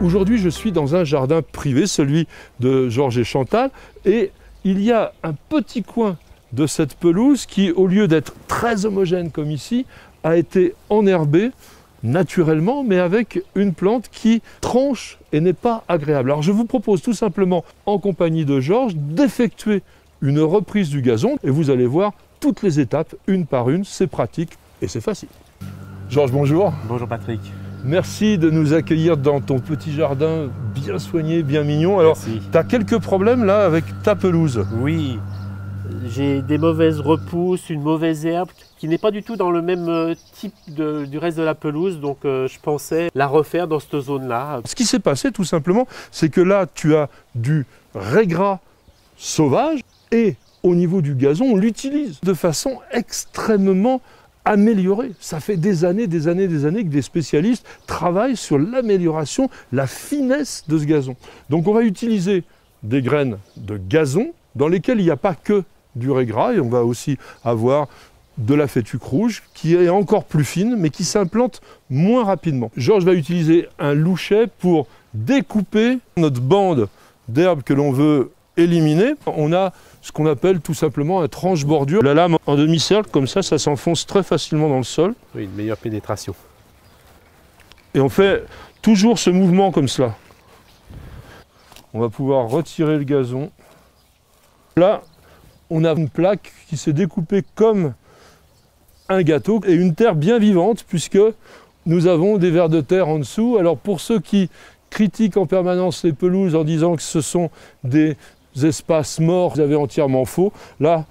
Aujourd'hui, je suis dans un jardin privé, celui de Georges et Chantal, et il y a un petit coin de cette pelouse qui, au lieu d'être très homogène comme ici, a été enherbé naturellement, mais avec une plante qui tranche et n'est pas agréable. Alors je vous propose tout simplement, en compagnie de Georges, d'effectuer une reprise du gazon, et vous allez voir toutes les étapes, une par une, c'est pratique et c'est facile. Georges, bonjour. Bonjour Patrick. Merci de nous accueillir dans ton petit jardin bien soigné, bien mignon. Alors, tu as quelques problèmes là avec ta pelouse. Oui, j'ai des mauvaises repousses, une mauvaise herbe qui n'est pas du tout dans le même type du reste de la pelouse. Donc je pensais la refaire dans cette zone-là. Ce qui s'est passé tout simplement, c'est que là, tu as du raiggras sauvage et au niveau du gazon, on l'utilise de façon extrêmement améliorée. Ça fait des années que des spécialistes travaillent sur l'amélioration, la finesse de ce gazon. Donc on va utiliser des graines de gazon dans lesquelles il n'y a pas que du raiggras, et on va aussi avoir de la fétuque rouge qui est encore plus fine mais qui s'implante moins rapidement. Georges va utiliser un louchet pour découper notre bande d'herbe que l'on veut éliminer. On a ce qu'on appelle tout simplement un tranche-bordure. La lame en demi-cercle, comme ça s'enfonce très facilement dans le sol. Oui, une meilleure pénétration. Et on fait toujours ce mouvement comme cela. On va pouvoir retirer le gazon. Là, on a une plaque qui s'est découpée comme un gâteau et une terre bien vivante puisque nous avons des vers de terre en dessous. Alors pour ceux qui critiquent en permanence les pelouses en disant que ce sont des espaces morts, vous avez entièrement faux. Là,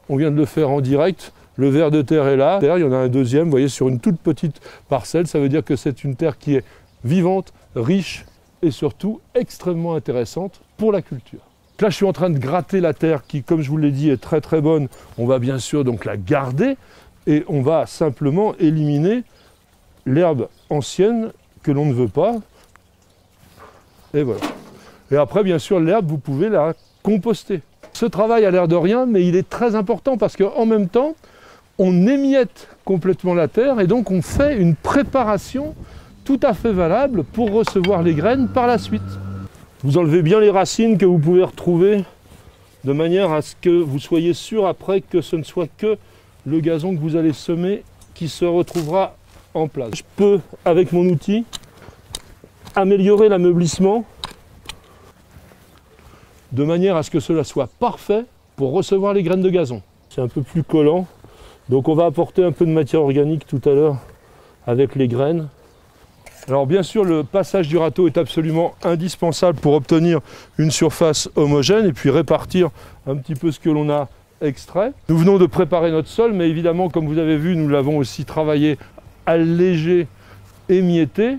on vient de le faire en direct. Le ver de terre est là. Il y en a un deuxième, vous voyez, sur une toute petite parcelle. Ça veut dire que c'est une terre qui est vivante, riche et surtout extrêmement intéressante pour la culture. Là, je suis en train de gratter la terre qui, comme je vous l'ai dit, est très très bonne. On va bien sûr donc la garder et on va simplement éliminer l'herbe ancienne que l'on ne veut pas. Et voilà. Et après, bien sûr, l'herbe, vous pouvez la composter. Ce travail a l'air de rien, mais il est très important parce qu'en même temps, on émiette complètement la terre et donc on fait une préparation tout à fait valable pour recevoir les graines par la suite. Vous enlevez bien les racines que vous pouvez retrouver de manière à ce que vous soyez sûr après que ce ne soit que le gazon que vous allez semer qui se retrouvera en place. Je peux, avec mon outil, améliorer l'ameublissement de manière à ce que cela soit parfait pour recevoir les graines de gazon. C'est un peu plus collant, donc on va apporter un peu de matière organique tout à l'heure avec les graines. Alors bien sûr, le passage du râteau est absolument indispensable pour obtenir une surface homogène et puis répartir un petit peu ce que l'on a extrait. Nous venons de préparer notre sol, mais évidemment, comme vous avez vu, nous l'avons aussi travaillé, allégé, émietté.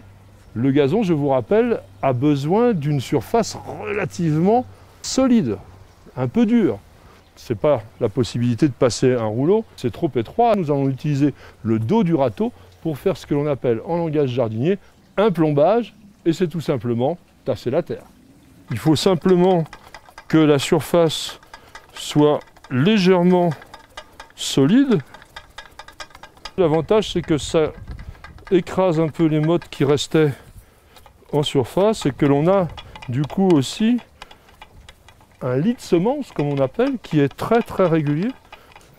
Le gazon, je vous rappelle, a besoin d'une surface relativement solide, un peu dure. Ce n'est pas la possibilité de passer un rouleau, c'est trop étroit. Nous allons utiliser le dos du râteau pour faire ce que l'on appelle en langage jardinier un plombage, et c'est tout simplement tasser la terre. Il faut simplement que la surface soit légèrement solide. L'avantage, c'est que ça écrase un peu les mottes qui restaient en surface et que l'on a du coup aussi un lit de semences, comme on appelle, qui est très très régulier.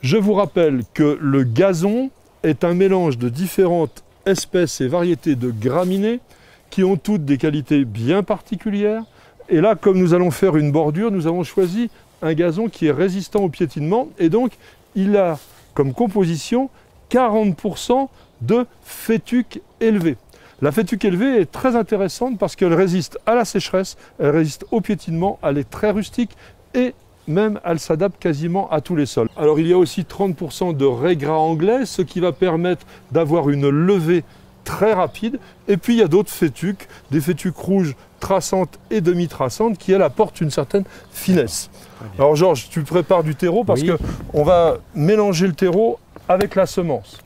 Je vous rappelle que le gazon est un mélange de différentes espèces et variétés de graminées qui ont toutes des qualités bien particulières. Et là, comme nous allons faire une bordure, nous avons choisi un gazon qui est résistant au piétinement et donc il a comme composition 40% de fétuque élevée. La fétuque élevée est très intéressante parce qu'elle résiste à la sécheresse, elle résiste au piétinement, elle est très rustique et même elle s'adapte quasiment à tous les sols. Alors il y a aussi 30% de raiggras anglais, ce qui va permettre d'avoir une levée très rapide. Et puis il y a d'autres fétuques, des fétuques rouges traçantes et demi-traçantes qui, elles, apportent une certaine finesse. Alors Georges, tu prépares du terreau parce qu'on va mélanger le terreau avec la semence.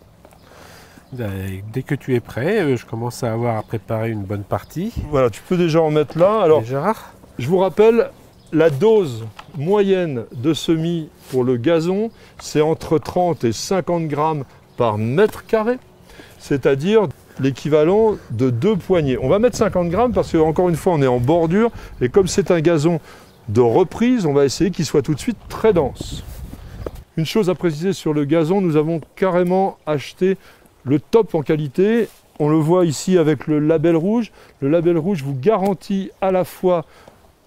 Dès que tu es prêt, je commence à avoir à préparer une bonne partie. Voilà, tu peux déjà en mettre là. Alors, je vous rappelle, la dose moyenne de semis pour le gazon, c'est entre 30 et 50 grammes par mètre carré, c'est-à-dire l'équivalent de 2 poignées. On va mettre 50 grammes parce que, encore une fois, on est en bordure et comme c'est un gazon de reprise, on va essayer qu'il soit tout de suite très dense. Une chose à préciser sur le gazon, nous avons carrément acheté le top en qualité. On le voit ici avec le label rouge. Le label rouge vous garantit à la fois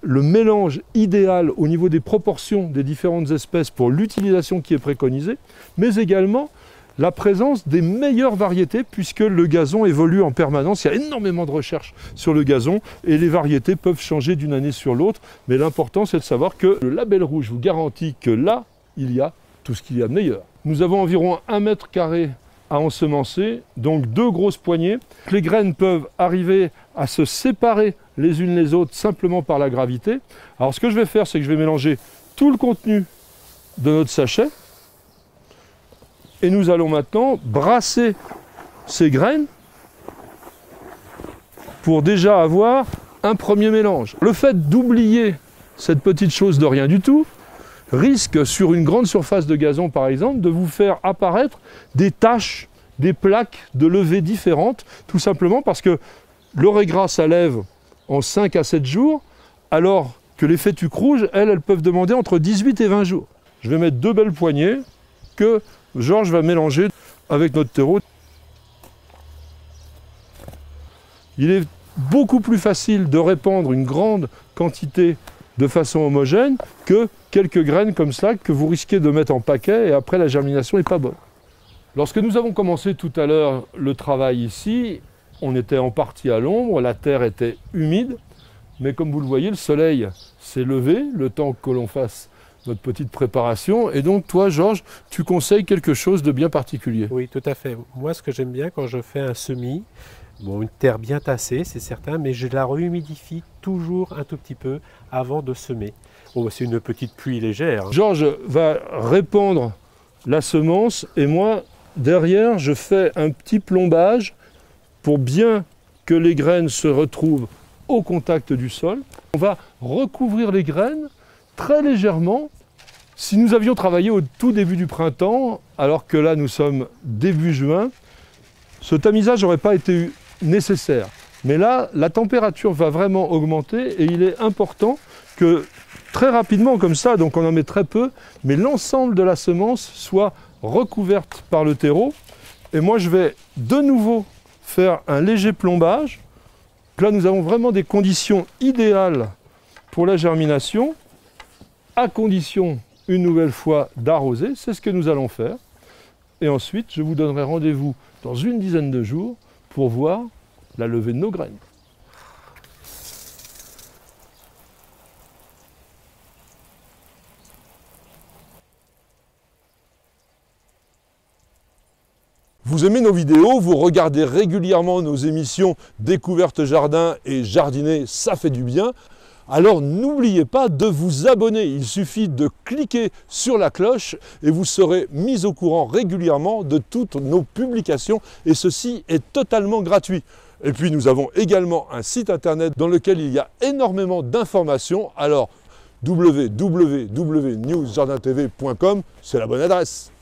le mélange idéal au niveau des proportions des différentes espèces pour l'utilisation qui est préconisée, mais également la présence des meilleures variétés puisque le gazon évolue en permanence. Il y a énormément de recherches sur le gazon et les variétés peuvent changer d'une année sur l'autre. Mais l'important, c'est de savoir que le label rouge vous garantit que là, il y a tout ce qu'il y a de meilleur. Nous avons environ 1 mètre carré à ensemencer, donc 2 grosses poignées. Les graines peuvent arriver à se séparer les unes les autres simplement par la gravité. Alors ce que je vais faire, c'est que je vais mélanger tout le contenu de notre sachet et nous allons maintenant brasser ces graines pour déjà avoir un premier mélange. Le fait d'oublier cette petite chose de rien du tout risque, sur une grande surface de gazon par exemple, de vous faire apparaître des taches, des plaques de levée différentes, tout simplement parce que l'orée grasse ça lève en 5 à 7 jours, alors que les fétuques rouges, elles peuvent demander entre 18 et 20 jours. Je vais mettre 2 belles poignées que Georges va mélanger avec notre terreau. Il est beaucoup plus facile de répandre une grande quantité de façon homogène que quelques graines comme ça que vous risquez de mettre en paquet et après la germination n'est pas bonne. Lorsque nous avons commencé tout à l'heure le travail ici, on était en partie à l'ombre, la terre était humide, mais comme vous le voyez, le soleil s'est levé, le temps que l'on fasse notre petite préparation. Et donc toi, Georges, tu conseilles quelque chose de bien particulier. Oui, tout à fait. Moi, ce que j'aime bien quand je fais un semis, bon, une terre bien tassée, c'est certain, mais je la rehumidifie toujours un tout petit peu avant de semer. Bon, c'est une petite pluie légère. Georges va répandre la semence et moi, derrière, je fais un petit plombage pour bien que les graines se retrouvent au contact du sol. On va recouvrir les graines très légèrement. Si nous avions travaillé au tout début du printemps, alors que là nous sommes début juin, ce tamisage n'aurait pas été nécessaire. Mais là, la température va vraiment augmenter et il est important que très rapidement comme ça, donc on en met très peu, mais l'ensemble de la semence soit recouverte par le terreau. Et moi je vais de nouveau faire un léger plombage. Là nous avons vraiment des conditions idéales pour la germination, à condition une nouvelle fois d'arroser, c'est ce que nous allons faire. Et ensuite, je vous donnerai rendez-vous dans une dizaine de jours pour voir la levée de nos graines. Vous aimez nos vidéos, vous regardez régulièrement nos émissions Découverte Jardin et Jardiner, ça fait du bien. Alors n'oubliez pas de vous abonner, il suffit de cliquer sur la cloche et vous serez mis au courant régulièrement de toutes nos publications et ceci est totalement gratuit. Et puis nous avons également un site internet dans lequel il y a énormément d'informations, alors www.newsjardintv.com, c'est la bonne adresse.